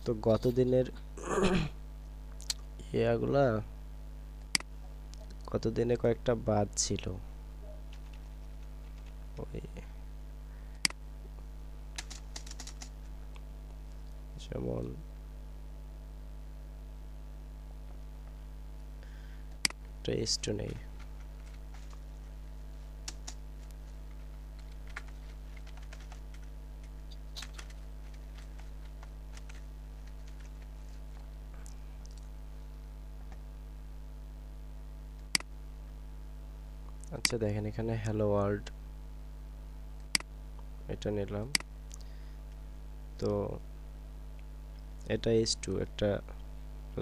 তো গত দিনের ইয়াগুলা গত দিনে কয়েকটা বাদ ছিল। ওই যেমন টেস্ট নেই। আচ্ছা দেখেন এখানে হ্যালো ওয়ার্ল্ড এটা নিলাম। তো এটা H2 একটা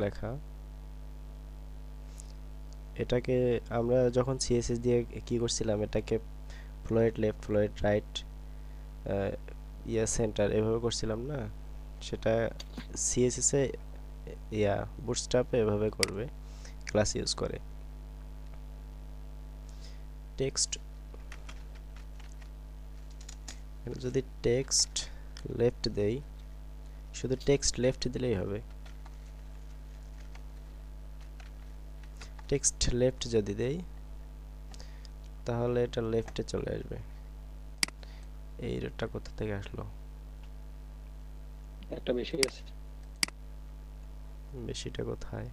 লেখা। এটাকে আমরা যখন সিএসএস দিয়ে কি করছিলাম, এটাকে Floyd left Floyd right centre এভাবে করছিলাম না? সেটা সিএসএস এ বুটস্ট্র্যাপে এভাবে করবে, ক্লাস ইউজ করে। টেক্সট যদি টেক্সট লেফট দেই, শুধু টেক্সট লেফট দিলেই হবে। টেক্সট লেফট যদি দেই তাহলে এটা লেফটে চলে আসবে। এই রোডটা কোথা থেকে আসলো? একটা বেশি আছে। বেশিটা কোথায়?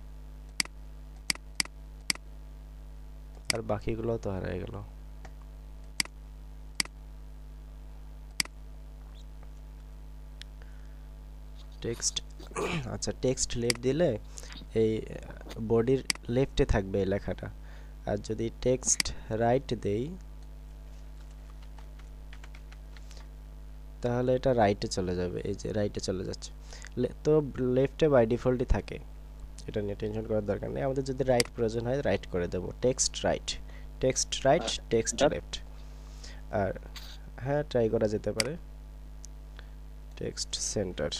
আর বাকিগুলো তো হারিয়ে গেল। টেক্সট আচ্ছা টেক্সট লেফট দিলে এই বডির লেফটে থাকবে এই লেখাটা। আর যদি টেক্সট রাইট দেই তাহলে এটা রাইটে চলে যাবে। এই যে রাইটে চলে যাচ্ছে। তো লেফটে বাই ডিফল্টই থাকে, এটা নিয়ে টেনশন করার দরকার নেই। আমাদের যদি রাইট প্রয়োজন হয় রাইট করে দেব, text right, text right, text এটা লেফট। আর হ্যাঁ ট্রাই করা যেতে পারে টেক্সট সেন্টার।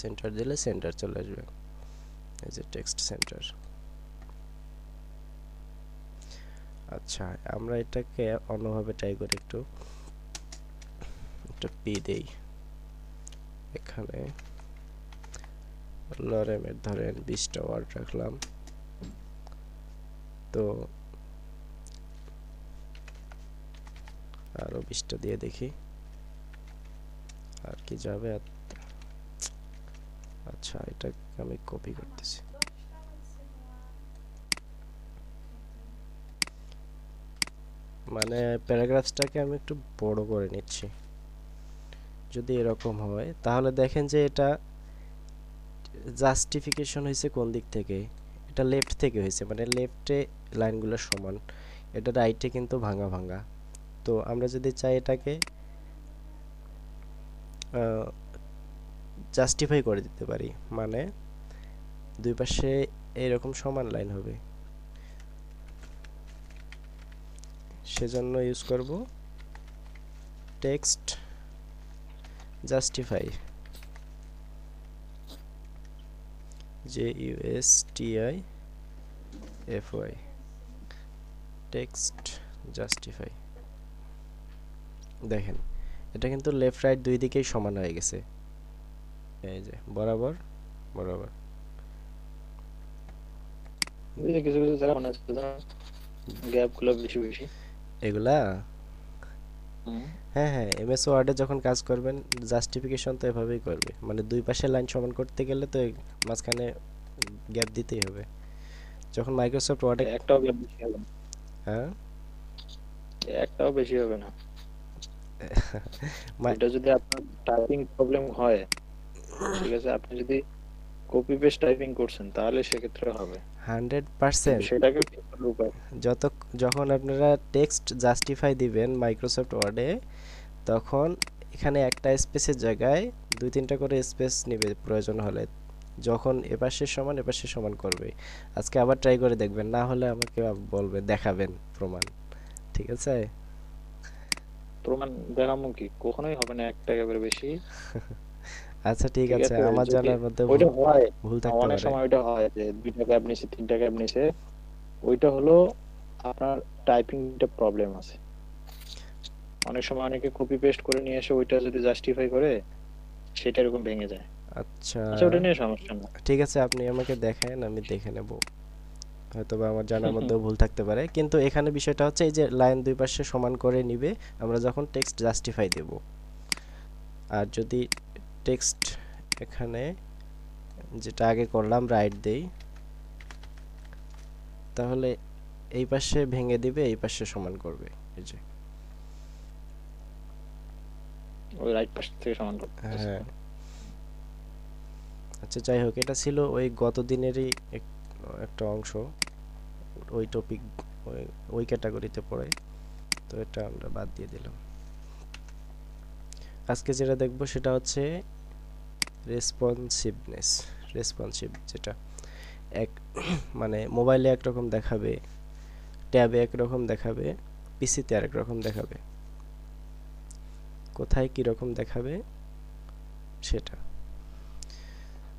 সেন্টার দিলে সেন্টার চলে আসবে। এই যে টেক্সট সেন্টার। আচ্ছা আমরা এটাকে অন্যভাবে ট্রাই করি একটু। একটা পি দেই এখানে, লরেমের ধরেন 20টা ওয়ার্ড রাখলাম। তো আরো 20টা দিয়ে দেখি আর কি যাবে। আচ্ছা এটা আমি কপি করতেছি। মানে প্যারাগ্রাফসটাকে আমি একটু বড় করে নিচ্ছি। যদি এরকম হয় তাহলে দেখেন যে এটা জাস্টিফিকেশন হয়েছে কোন দিক থেকে? এটা লেফট থেকে হয়েছে, মানে লেফটে লাইনগুলো সমান। এটা রাইটে কিন্তু ভাঙা ভাঙা। তো আমরা যদি চাই এটাকে জাস্টিফাই করে দিতে পারি, মানে দুই পাশে এরকম সমান লাইন হবে। সেজন্য ইউজ করব text justify, JUSTIFY, text justify. দেখেন এটা কিন্তু লেফট রাইট দুই দিকেই সমান হয়ে গেছে। এই যে বরাবর বরাবর। এই যে কিছু কিছু জায়গা মনে আছে গ্যাপ গুলো বেশি বেশি। এগুলা হুম। হ্যাঁ হ্যাঁ এমএস ওয়ার্ডে যখন কাজ করবেন জাস্টিফিকেশন তো এভাবেই করবে, মানে দুই পাশের লাইন সমান করতে গেলে তো মাঝখানে গ্যাপ দিতেই হবে। যখন মাইক্রোসফট ওয়ার্ডে একটাও গ্যাপ বেশি হবে না। হ্যাঁ একটাও বেশি হবে না। মাই ওইটা যদি আপনার টাইপিং প্রবলেম হয়, ঠিক আছে, আপনি যদি কপি পেস্ট টাইপিং করছেন তাহলে সেক্ষেত্রে হবে। কিন্তু 100% সেটাকে ঠিক করার উপায়। যত যখন আপনারা টেক্সট জাস্টিফাই দিবেন মাইক্রোসফট ওয়ার্ডে, তখন এখানে একটা স্পেসের জায়গায় দুই তিনটা করে স্পেস নেবে প্রয়োজন হলে। যখন এপাশের সমান এপাশের সমান করবে। আজকে আবার ট্রাই করে দেখবেন, না হলে আমাকে বলবেন, দেখাবেন প্রমাণ। ঠিক আছে? প্রমাণ দেখামু কি? কখনোই হবে না একটা গ্যাপের বেশি। আচ্ছা ঠিক ঠিক আছে, আছে, আমার যদি জানার মধ্যে ওইটা ভুল হয়, ভুল থাকতে অনেক পারে। সময় ওইটা হয় যে 2টা গ্যাপ নিছে 3টা গ্যাপ নিছে, ওইটা হলো আপনার টাইপিংটা প্রবলেম আছে। অনেক সময় অনেকে কপি পেস্ট করে নিয়ে এসে ওইটা যদি জাস্টিফাই করে সেটা এরকম ভেঙে যায়। আচ্ছা আচ্ছা, ওটা নিয়ে সমস্যা না। ঠিক আছে, আপনি আমাকে দেখান, আমি দেখে নেব। হয়তোবা আমার জানার মধ্যেও ভুল থাকতে পারে, কিন্তু এখানে বিষয়টা হচ্ছে এই যে লাইন দুই পাশে সমান করে নিবে আমরা যখন টেক্সট জাস্টিফাই দেব। আর যদি টেক্সট এখানে যেটা আগে করলাম রাইট দেই, তাহলে এই পাশে ভেঙে দিবে, এই পাশে সমান করবে। এই যে ওই রাইট পাশ থেকে সমান করতেছে। হ্যাঁ। আচ্ছা যাই হোক, এটা ছিল ওই গত দিনেরই একটা অংশ, ওই টপিক ওই ওই ক্যাটাগরিতে পড়ে, তো এটা আমরা বাদ দিয়ে দিলাম। আজকে যেটা দেখব সেটা হচ্ছে রেসপন্সিভনেস। রেসপন্সিভ যেটা এক মানে মোবাইলে একরকম দেখাবে, ট্যাবে একরকম দেখাবে, পিসিতে আরেক রকম দেখাবে। কোথায় কীরকম দেখাবে সেটা।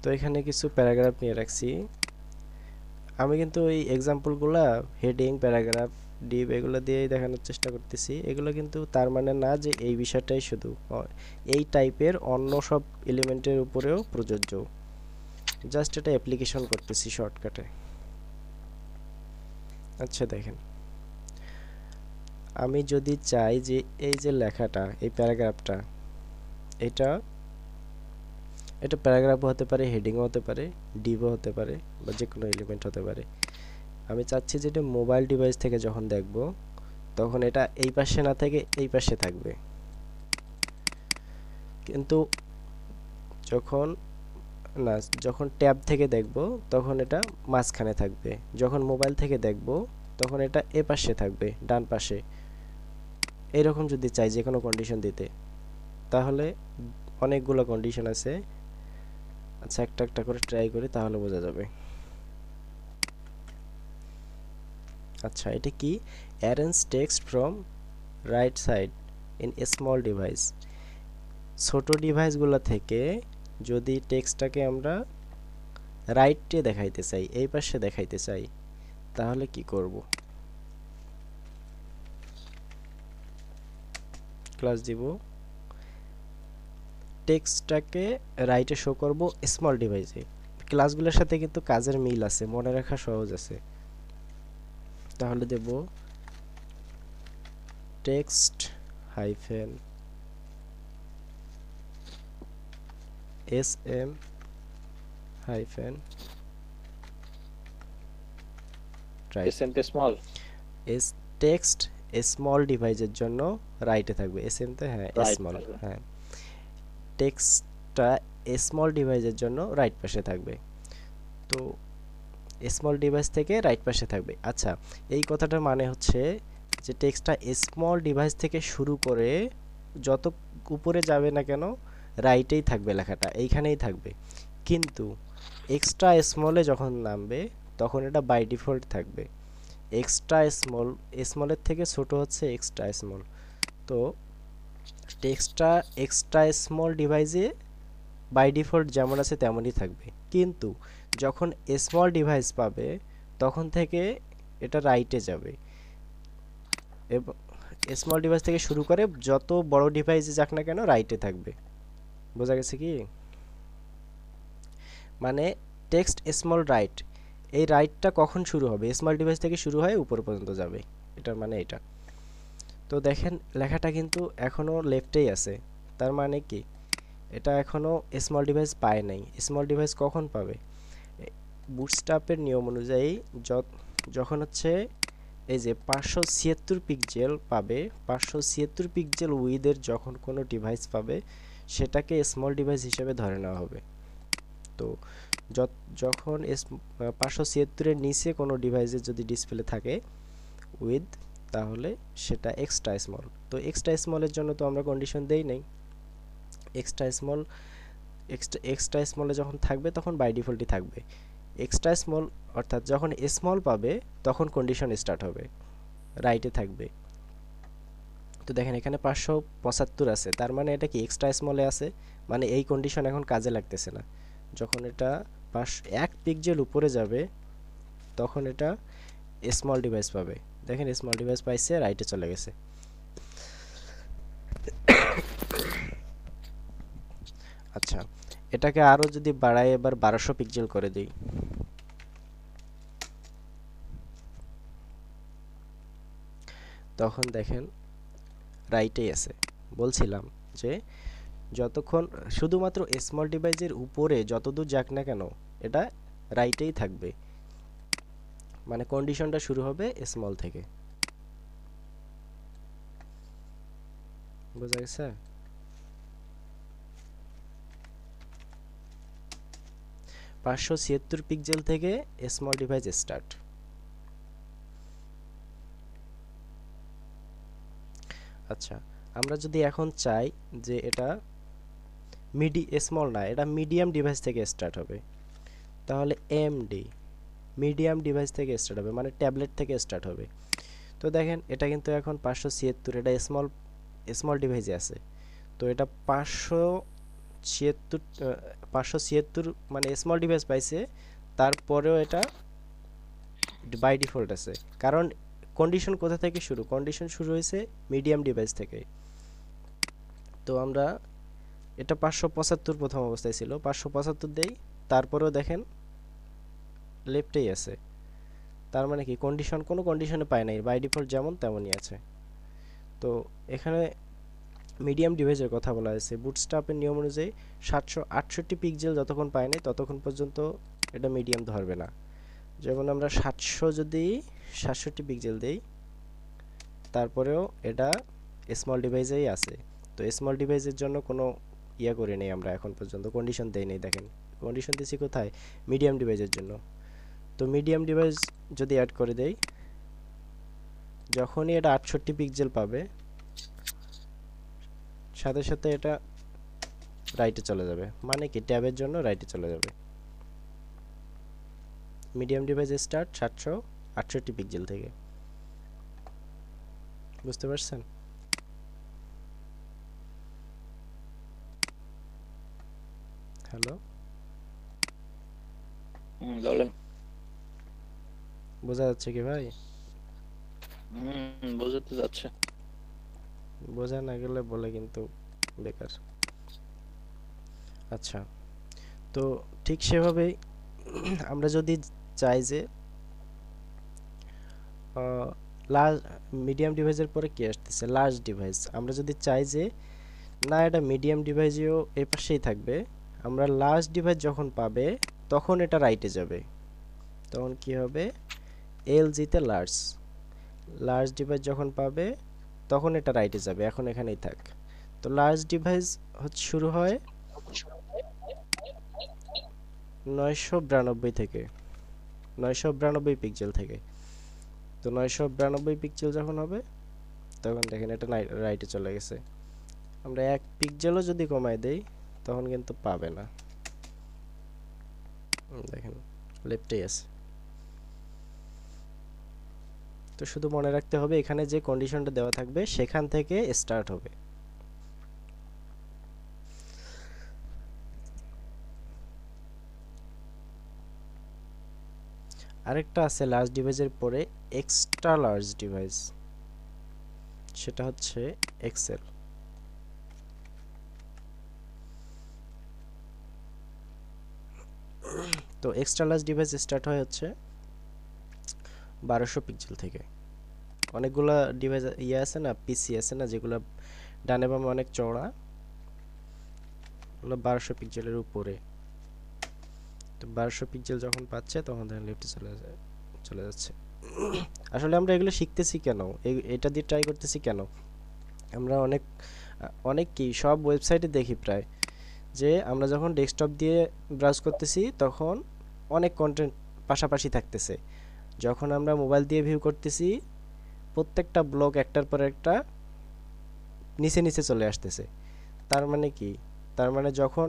তো এখানে কিছু প্যারাগ্রাফ নিয়ে রাখছি। আমি কিন্তু ওই এক্সাম্পলগুলা হেডিং, প্যারাগ্রাফ, ডিপ এগুলো দিয়েই দেখানোর চেষ্টা করতেছি। এগুলো কিন্তু তার মানে না যে এই বিষয়টাই শুধু এই টাইপের অন্য সব এলিমেন্টের উপরেও প্রযোজ্য। জাস্ট এটা অ্যাপ্লিকেশন করতেছি শর্টকাটে। আচ্ছা দেখেন, আমি যদি চাই যে এই যে লেখাটা, এই প্যারাগ্রাফটা, এটা এটা প্যারাগ্রাফও হতে পারে, হেডিংও হতে পারে, ডিপও হতে পারে, বা যে কোনো এলিমেন্ট হতে পারে। আমি চাচ্ছি যে এটা মোবাইল ডিভাইস থেকে যখন দেখব তখন এটা এই পাশে না থেকে এই পাশে থাকবে, কিন্তু যখন না যখন ট্যাব থেকে দেখব তখন এটা মাঝখানে থাকবে, যখন মোবাইল থেকে দেখব তখন এটা এ পাশে থাকবে, ডান পাশে। এরকম যদি চাই যে কোনো কন্ডিশন দিতে, তাহলে অনেকগুলো কন্ডিশন আছে। আচ্ছা একটা একটা করে ট্রাই করি, তাহলে বোঝা যাবে। আচ্ছা এটা কি? Arrange text from right side in a small device. ছোট ডিভাইসগুলো থেকে যদি টেক্সটটাকে আমরা রাইটে দেখাইতে চাই, এই পাশে দেখাইতে চাই, তাহলে কি করব? ক্লাস দিব, টেক্সটটাকে রাইটে শো করব স্মল ডিভাইসে। ক্লাসগুলোর সাথে কিন্তু কাজের মিল আছে, মনে রাখা সহজ আছে। তাহলে দেব text hyphen sm hyphen right. SM তে স্মল, এস টেক্সট স্মল ডিভাইসের জন্য রাইটে থাকবে, এসএম তে হ্যাঁ রাইট স্মল, থাকবে। হ্যাঁ টেক্সটটা স্মল ডিভাইসের জন্য রাইট পাশে থাকবে। তো স্মল ডিভাইস থেকে রাইট পাশে থাকবে। আচ্ছা এই কথাটার মানে হচ্ছে যে টেক্সটটা স্মল ডিভাইস থেকে শুরু করে যত উপরে যাবে না কেন রাইটেই থাকবে, লেখাটা এইখানেই থাকবে। কিন্তু এক্সট্রা স্মলে যখন নামবে তখন এটা বাই ডিফল্ট থাকবে এক্সট্রা স্মল। স্মলের থেকে ছোট হচ্ছে এক্সট্রা স্মল। তো টেক্সটটা এক্সট্রা স্মল ডিভাইসে বাই ডিফল্ট যেমন আছে তেমনই থাকবে, কিন্তু যখন স্মল ডিভাইস পাবে তখন থেকে এটা রাইটে যাবে, এবং স্মল ডিভাইস থেকে শুরু করে যত বড় ডিভাইসে যাক না কেন রাইটে থাকবে। বোঝা গেছে কি? মানে টেক্সট স্মল রাইট, এই রাইটটা কখন শুরু হবে? স্মল ডিভাইস থেকে শুরু হয় উপর পর্যন্ত যাবে, এটার মানে এটা। তো দেখেন লেখাটা কিন্তু এখনও লেফটেই আছে, তার মানে কি এটা এখনও স্মল ডিভাইস পায় নাই। স্মল ডিভাইস কখন পাবে? বুটস্ট্র্যাপের নিয়ম অনুযায়ী যখন হচ্ছে এই যে 576 পিক্সেল পাবে, 576 পিক্সেল উইথের যখন কোনো ডিভাইস পাবে সেটাকে স্মল ডিভাইস হিসেবে ধরে নেওয়া হবে। তো যখন 576-এর নিচে কোনো ডিভাইসে যদি ডিসপ্লে থাকে উইথ, তাহলে সেটা এক্সট্রা স্মল। তো এক্সট্রা স্মলের জন্য তো আমরা কন্ডিশন দেই নাই। এক্সট্রা স্মলে যখন থাকবে তখন বাই ডিফল্টই থাকবে এক্সট্রা স্মল, অর্থাৎ যখন স্মল পাবে তখন কন্ডিশন স্টার্ট হবে, রাইটে থাকবে। তো দেখেন এখানে 575 আছে, তার মানে এটা কি এক্সট্রা স্মলে আছে, মানে এই কন্ডিশন এখন কাজে লাগতেছে না। যখন এটা 1 পিক্সেল উপরে যাবে তখন এটা স্মল ডিভাইস পাবে। দেখেন স্মল ডিভাইস পাইছে, রাইটে চলে গেছে। আচ্ছা, এটাকে আরো যদি বাড়াই এবার 1200 পিক্সেল করে দিই, তখন দেখেন রাইটেই আছে। বলছিলাম যে যতক্ষণ শুধুমাত্র স্মল ডিভাইসের উপরে যতদূর যাক না কেন এটা রাইটেই থাকবে, মানে কন্ডিশনটা শুরু হবে স্মল থেকে। বোঝা গেছে? 576 পিক্সেল থেকে স্মল ডিভাইস স্টার্ট। আচ্ছা, আমরা যদি এখন চাই যে এটা স্মল না, এটা মিডিয়াম ডিভাইস থেকে স্টার্ট হবে, তাহলে এমডি মিডিয়াম ডিভাইস থেকে স্টার্ট হবে, মানে ট্যাবলেট থেকে স্টার্ট হবে। তো দেখেন এটা কিন্তু এখন 576, এটা স্মল স্মল ডিভাইসে আছে। তো এটা 576 576 মানে স্মল ডিভাইস পাইছে, তারপরেও এটা বাই ডিফল্ট আছে। কারণ কন্ডিশন কোথা থেকে শুরু? কন্ডিশন শুরু হয়েছে মিডিয়াম ডিভাইস থেকে। তো আমরা এটা 575 প্রথম অবস্থায় ছিল, 575 দেই, তারপরেও দেখেন লেফটেই আছে। তার মানে কি কন্ডিশন কোনো কন্ডিশনে পায় নাই, বাই ডিফল্ট যেমন তেমনই আছে। তো এখানে মিডিয়াম ডিভাইসের কথা বলা হয়েছে। বুটস্ট্র্যাপের নিয়ম অনুযায়ী 768 পিক্সেল যতক্ষণ পায় নাই ততক্ষণ পর্যন্ত এটা মিডিয়াম ধরবে না। যেমন আমরা 700 যদি 67 পিক্সেল দেই, তারপরেও এটা স্মল ডিভাইসেই আছে। তো স্মল ডিভাইসের জন্য কোনো ইয়া করে নেই, আমরা এখন পর্যন্ত কন্ডিশন দেই নেই। দেখেন কন্ডিশন দিছি কোথায়? মিডিয়াম ডিভাইসের জন্য। তো মিডিয়াম ডিভাইস যদি অ্যাড করে দেই, যখনই এটা 68 পিক্সেল পাবে সাথে সাথে এটা রাইটে চলে যাবে, মানে কি ট্যাবের জন্য রাইটে চলে যাবে। মিডিয়াম ডিভাইস স্টার্ট 768 পিক্সেল থেকে। বুঝতে পারছেন? হ্যালো, বলেন। বোঝা যাচ্ছে কি ভাই? বোঝাতে যাচ্ছে। বোঝা না গেলে বলে কিন্তু বেকার। আচ্ছা, তো ঠিক সেভাবেই আমরা যদি চাই যে লার্জ মিডিয়াম ডিভাইসের পরে কি আসতেছে? Large device. আমরা যদি চাই যে না এটা মিডিয়াম ডিভাইসেও এই পাশেই থাকবে, আমরা লার্জ ডিভাইস যখন পাবে তখন এটা রাইটে যাবে। তখন কি হবে? এলজিতে লার্জ, লার্জ ডিভাইস যখন পাবে তখন এটা রাইটে যাবে, এখন এখানেই থাক। তো লার্জ ডিভাইস হচ্ছে শুরু হয় 992 থেকে, 992 পিক্সেল থেকে। তো 992 পিক্সেল যখন হবে তখন দেখেন এটা রাইটে চলে গেছে। আমরা 1 পিক্সেলও যদি কমায় দেই তখন কিন্তু পাবে না। দেখেন লেফটেই আছে। তো শুধু মনে রাখতে হবে এখানে যে কন্ডিশনটা দেওয়া থাকবে সেখান থেকে স্টার্ট হবে। আরেকটা আছে লার্জ ডিভাইসের পরে এক্সট্রা লার্জ ডিভাইস, সেটা হচ্ছে এক্সেল। তো এক্সট্রা লার্জ ডিভাইস স্টার্ট হয় হচ্ছে 1200 পিক্সেল থেকে। অনেকগুলা ডিভাইস ইয়ে আছে না, পিসি আছে না, যেগুলো ডানে বামে অনেক চওড়া, ওগুলো 1200 পিক্সেলের উপরে। তো 1200 পিক্সেল যখন পাচ্ছে তখন দেখেন লেফটে চলে যাচ্ছে। আসলে আমরা এগুলো শিখতেছি কেন, এটা দিয়ে ট্রাই করতেছি কেন? আমরা অনেক কি সব ওয়েবসাইটে দেখি প্রায় যে আমরা যখন ডেস্কটপ দিয়ে ব্রাউজ করতেছি তখন অনেক কন্টেন্ট পাশাপাশি থাকতেছে, যখন আমরা মোবাইল দিয়ে ভিউ করতেছি প্রত্যেকটা ব্লক একটার পর একটা নিচে নিচে চলে আসতেছে। তার মানে কি? তার মানে যখন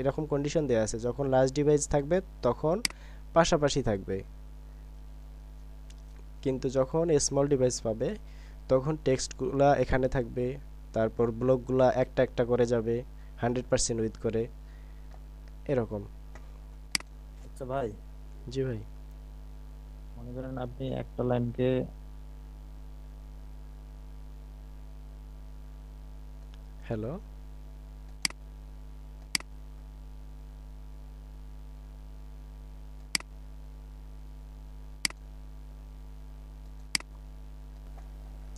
এরকম কন্ডিশন দেওয়া আছে যখন লার্জ ডিভাইস থাকবে তখন পাশাপাশি থাকবে, কিন্তু যখন স্মল ডিভাইস পাবে তখন টেক্সটগুলা এখানে থাকবে, তারপর ব্লকগুলা একটা একটা করে যাবে 100% উইথ করে, এরকম। আচ্ছা ভাই, জি ভাই। মনে করেন আপনি একটা লাইনকে হ্যালো,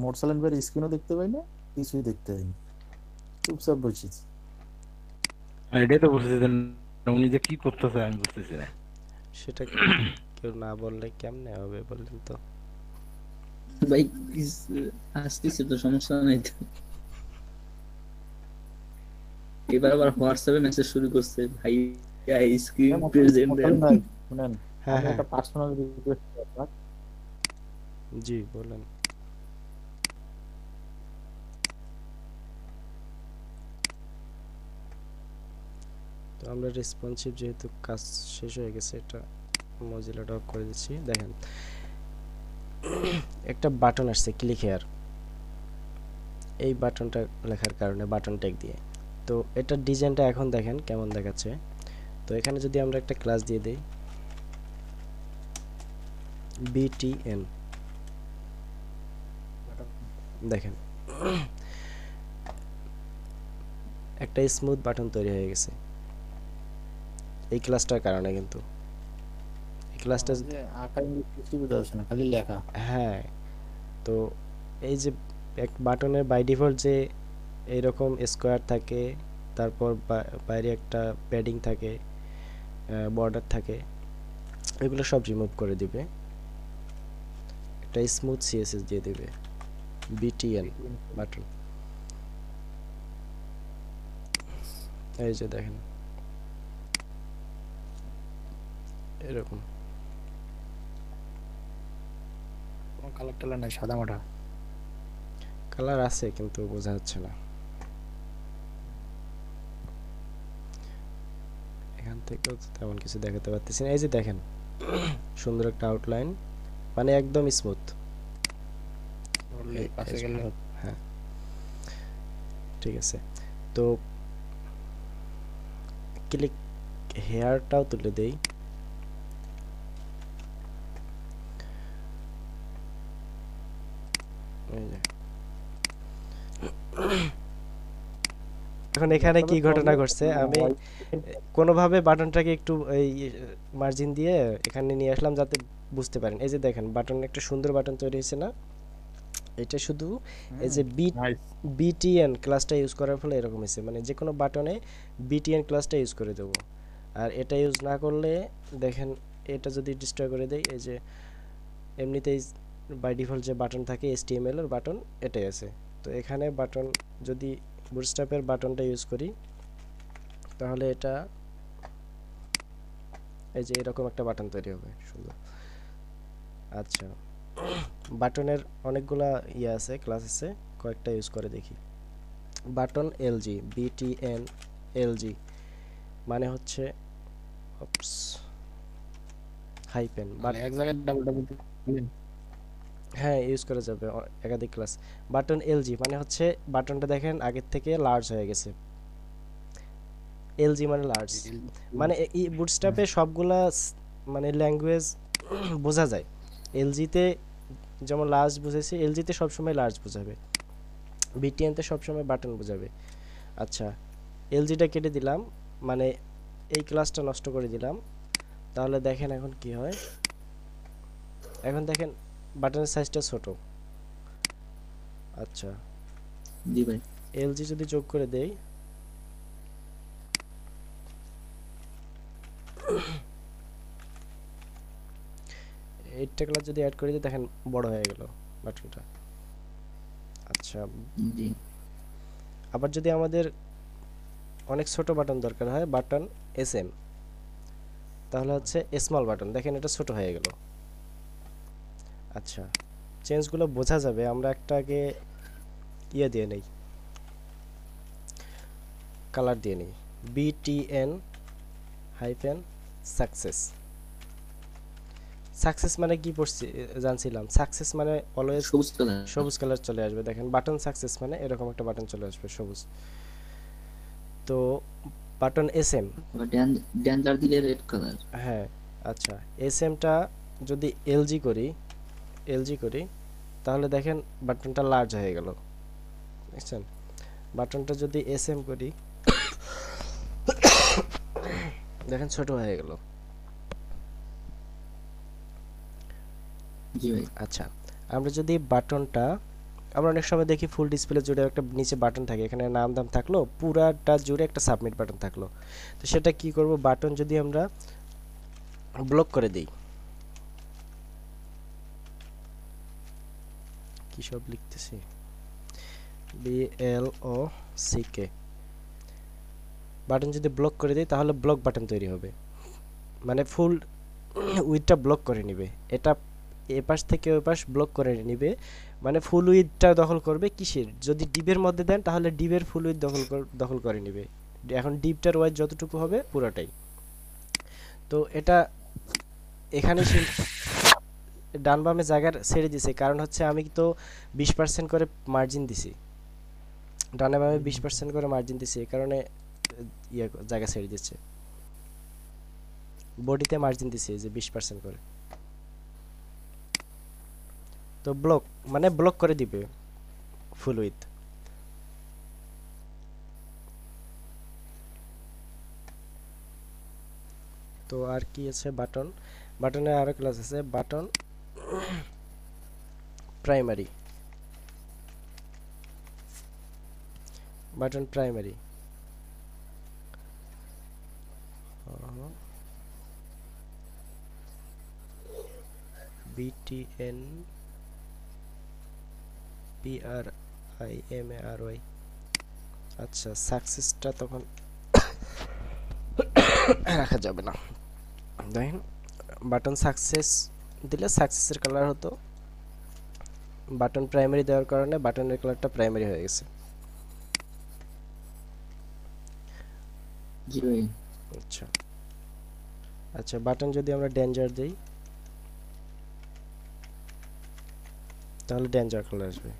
মোরসালিন ভাইয়ের স্ক্রিনও দেখতে পাই না, কিছুই দেখতে পাই না, চুপচাপ বসেছি। এটাই তো বুঝতেছেন না, উনি যে কি করতেছে আমি বুঝতেছি না। সেটা কেউ না বললে কেমনে হবে বললেন তো? ভাই আসতেছে তো, সমস্যা নাই তো। এবার আবার হোয়াটসঅ্যাপে মেসেজ শুরু করছে, ভাই স্ক্রিন প্রেজেন্ট দেন। মোরসালিন ভাই শুনেন, হ্যাঁ আমি হ্যাঁ, একটা পার্সোনাল রিকোয়েস্ট আপনার। জি বলেন। তো আমরা রেসপন্সিভ যেহেতু কাজ শেষ হয়ে গেছে, এটা মজিলাটা অফ করে দিচ্ছি। দেখেন একটা বাটন আসছে ক্লিক হেয়ার, এই বাটনটা লেখার কারণে বাটন ট্যাগ দিয়ে। তো এটার ডিজাইনটা এখন দেখেন কেমন দেখাচ্ছে। তো এখানে যদি আমরা একটা ক্লাস দিয়ে দিই BTN, দেখেন একটা স্মুথ বাটন তৈরি হয়ে গেছে এই ক্লাসটার কারণে। কিন্তু এই ক্লাসটা যে আকার কিছু বোঝা যাচ্ছে না, খালি লেখা। হ্যাঁ, তো এই যে এক বাটনের বাই ডিফল্ট যে এইরকম স্কোয়ার থাকে, তারপর বাইরে একটা প্যাডিং থাকে, বর্ডার থাকে, এগুলো সব রিমুভ করে দিবে, একটা স্মুথ সিএসএস দিয়ে দিবে BTN বাটন। এই যে দেখেন এরকম কোনো কালার টালার নাই, সাদা মাটা। কালার আছে কিন্তু বোঝা যাচ্ছে না। এখান থেকেও তো তেমন কিছু দেখাতে পারতেছি না। এই যে দেখেন সুন্দর একটা আউটলাইন, মানে একদম স্মুথ। কাছে গেলে হ্যাঁ ঠিক আছে। তো ক্লিক হেয়ারটাও তুলে দেই। এই যে এখন এখানে কি ঘটনা ঘটছে, আমি কোনোভাবে বাটনটাকে একটু এই মার্জিন দিয়ে এখানে নিয়ে আসলাম যাতে বুঝতে পারেন। এই যে দেখেন বাটন একটা সুন্দর বাটন তৈরি হয়েছে না? এটা শুধু এই যে BTN ক্লাসটা ইউজ করার ফলে এরকম হয়েছে, মানে যে কোনো বাটনে BTN ক্লাসটা ইউজ করে দেবো। আর এটা ইউজ না করলে দেখেন, এটা যদি ডিস্ট্রয় করে দেই, এই যে এমনিতেই বাই ডিফল্ট যে বাটন থাকে HTML এর বাটন এটাই আছে। তো এখানে বাটন যদি বুটস্ট্র্যাপের বাটনটা ইউজ করি তাহলে এটা এই যে এরকম একটা বাটন তৈরি হবে সুন্দর। আচ্ছা, বাটনের অনেকগুলা ইয়ে আছে, ক্লাস আছে, কয়েকটা ইউজ করে দেখি। বাটন LG, BTN LG মানে হচ্ছে হাইপেন, বাট এক জায়গায় ডাবল ডাবল দিলেন। হ্যাঁ ইউজ করা যাবে একাধিক ক্লাস। বাটন LG মানে হচ্ছে বাটনটা দেখেন আগের থেকে লার্জ হয়ে গেছে, LG মানে লার্জ। মানে এই বুটস্ট্র্যাপে সবগুলা মানে ল্যাঙ্গুয়েজ বোঝা যায়। LG-তে যেমন লার্জ বুঝেছি, LG-তে সবসময় লার্জ বোঝাবে, BTN-তে সবসময় বাটন বোঝাবে। আচ্ছা, LG-টা কেটে দিলাম, মানে এই ক্লাসটা নষ্ট করে দিলাম। তাহলে দেখেন এখন কি হয়। এখন দেখেন বাটনের সাইজটা ছোট। আচ্ছা, জি ভাই, LG যদি যোগ করে দেই, এইটটা ক্লাস যদি অ্যাড করে দিই, দেখেন বড় হয়ে গেল বাটনটা। আচ্ছা, জি আবার যদি আমাদের অনেক ছোট বাটন দরকার হয়, বাটন SM, তাহলে হচ্ছে স্মল বাটন, দেখেন এটা ছোট হয়ে গেল। আচ্ছা, চেঞ্জগুলো বোঝা যাবে। আমরা একটা আগে ইয়ে দিয়ে নেই, কালার দিয়ে নেই, BTN হাইফেন সাকসেস। সাকসেস মানে কি পড়ছি জানছিলাম, সাকসেস মানে অলওয়েজ সবুজ কালার। সবুজ কালার চলে আসবে। দেখেন বাটন সাকসেস মানে এরকম একটা বাটন চলে আসবে সবুজ। তো বাটন SM, ড্যান্ডার দিলে রেড কালার। হ্যাঁ আচ্ছা, SM-টা যদি LG করি তাহলে দেখেন বাটনটা লার্জ হয়ে গেল, দেখছেন? বাটনটা যদি SM করি দেখেন ছোট হয়ে গেল। জি ভাই, আচ্ছা, আমরা যদি বাটনটা আমরা অনেক সময় দেখি ফুল ডিসপ্লে জুড়ে একটা নিচে বাটন থাকে, এখানে নাম দাম থাকলো, পুরাটা জুড়ে একটা সাবমিট বাটন থাকলো। তো সেটা কি করব, বাটন যদি আমরা ব্লক করে দিই, কি সব লিখতেছি, BLOCK, বাটন যদি ব্লক করে দিই তাহলে ব্লক বাটন তৈরি হবে, মানে ফুল উইথটা ব্লক করে নিবে, এটা এপাশ থেকে ওই পাশ ব্লক করে নিবে, মানে ফুল উইথটা দখল করবে কিসের, যদি ডিপের মধ্যে দেন তাহলে ডিপের ফুল উইথ দখল করে নিবে, এখন ডিপটার ওয়াইজ যতটুকু হবে পুরোটাই। তো এটা এখানে ডান বামে জায়গার ছেড়ে দিছে, কারণ হচ্ছে আমি তো 20% করে মার্জিন দিছি, ডানে বামে 20% করে মার্জিন দিছি, এই কারণে জায়গা ছেড়ে দিচ্ছে, বডিতে মার্জিন দিছি যে 20% করে। তো ব্লক মানে ব্লক করে দিবে ফুল উইথ। তো আর কি আছে, বাটন, বাটনের আরো ক্লাস আছে, button primary, button primary, BTN PRIMARY। আচ্ছা, সাকসেসটা তখন রাখা যাবে না, দেখেন বাটন সাকসেস দিলে সাকসেসের কালার হতো, বাটন প্রাইমারি দেওয়ার কারণে বাটনের কালারটা প্রাইমারি হয়ে গেছে। জি ভাই। আচ্ছা আচ্ছা, বাটন যদি আমরা ডেঞ্জার দেই তাহলে ডেঞ্জার কালার আসবে,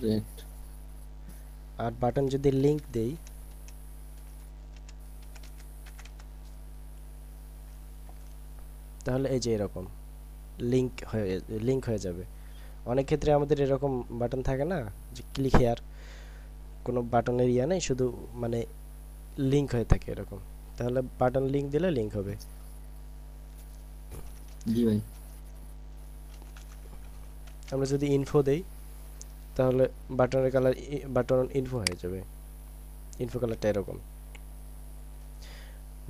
রেড। আর বাটন যদি লিংক দেই তাহলে এই যে এরকম লিংক হয়ে যাবে। অনেক ক্ষেত্রে আমাদের এরকম বাটন থাকে না যে ক্লিক হেয়ার, কোনো বাটনের ইয়া নেই, শুধু মানে লিংক হয়ে থাকে এরকম, তাহলে বাটন লিংক দিলে লিংক হবে। জি ভাই। আমরা যদি ইনফো দেই তাহলে বাটনের কালার বাটন ইনফো হয়ে যাবে, ইনফো কালারটা এরকম।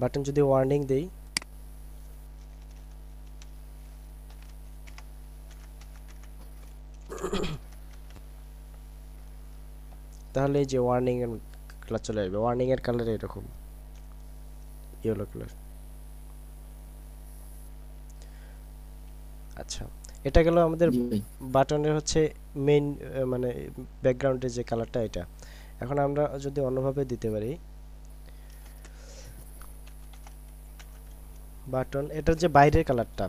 বাটন যদি ওয়ার্নিং দেই তাহলে এই যে ওয়ার্নিং এর কালার চলে আসবে, ওয়ার্নিং এর কালার এরকম ইয়েলো কালার। আচ্ছা, এটা গেল আমাদের জি ভাই। বাটনের হচ্ছে মেইন মানে ব্যাকগ্রাউন্ডের যে কালারটা এটা। এখন আমরা যদি অন্যভাবে দিতে পারি, বাটন এটার যে বাইরের কালারটা,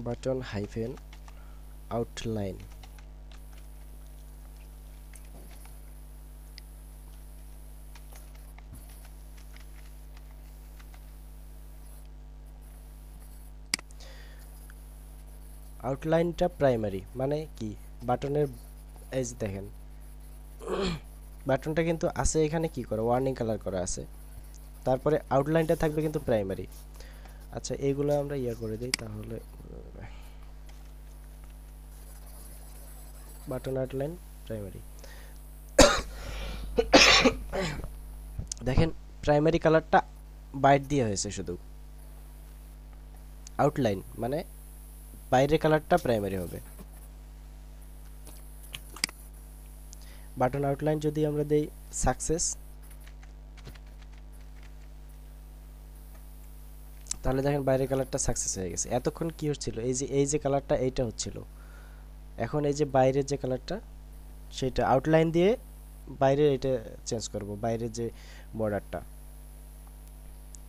বাটন হাইফেন আউটলাইন, আউটলাইনটা প্রাইমারি মানে কি, বাটনের এই যে দেখেন বাটনটা কিন্তু আছে এখানে কি করে ওয়ার্নিং কালার করা আছে, তারপরে আউটলাইনটা থাকবে কিন্তু প্রাইমারি। আচ্ছা, এইগুলো আমরা ইয়া করে দিই তাহলে, বাটন আউটলাইন প্রাইমারি। দেখেন প্রাইমারি কালারটা বাইট দিয়ে হয়েছে, শুধু আউটলাইন মানে বাইরের কালারটা প্রাইমারি হবে। বাটন আউটলাইন যদি আমরা দেই সাকসেস, তাহলে দেখেন বাইরের কালারটা সাকসেস হয়ে গেছে। এতক্ষণ কি হচ্ছিল, এই যে কালারটা এইটা হচ্ছিল, এখন এই যে বাইরের যে কালারটা সেটা আউটলাইন দিয়ে বাইরে এটা চেঞ্জ করব, বাইরের যে বর্ডারটা।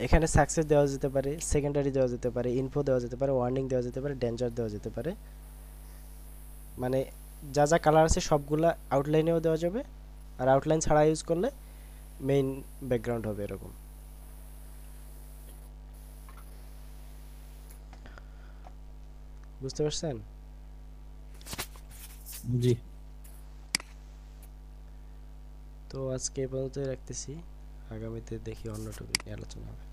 এখানে সাকসেস দেওয়া যেতে পারে, সেকেন্ডারি দেওয়া যেতে পারে, ইনফো দেওয়া যেতে পারে, ওয়ার্নিং দেওয়া যেতে পারে, ডেঞ্জার দেওয়া যেতে পারে, মানে যা যা কালার আছে সবগুলা আউটলাইনেও দেওয়া যাবে, আর আউটলাইন ছাড়া ইউজ করলে মেইন ব্যাকগ্রাউন্ড হবে এরকম। বুঝতে পারছেন? জি। তো আজকে এ পর্যন্তই রাখতেছি, আগামীতে দেখি অন্য টপিক নিয়ে আলোচনা হবে।